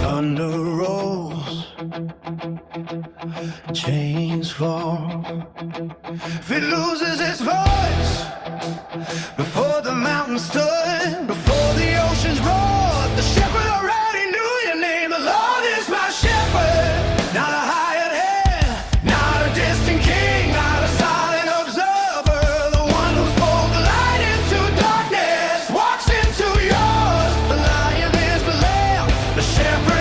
Thunder rolls, chains fall. If it loses its voice before the mountains stood, before the oceans roared, the shepherd already knew your name. The Lord is my shepherd, not a hired hand, not a distant king, not a silent observer. The one who spoke the light into darkness walks into yours. The lion is the lamb, the shepherd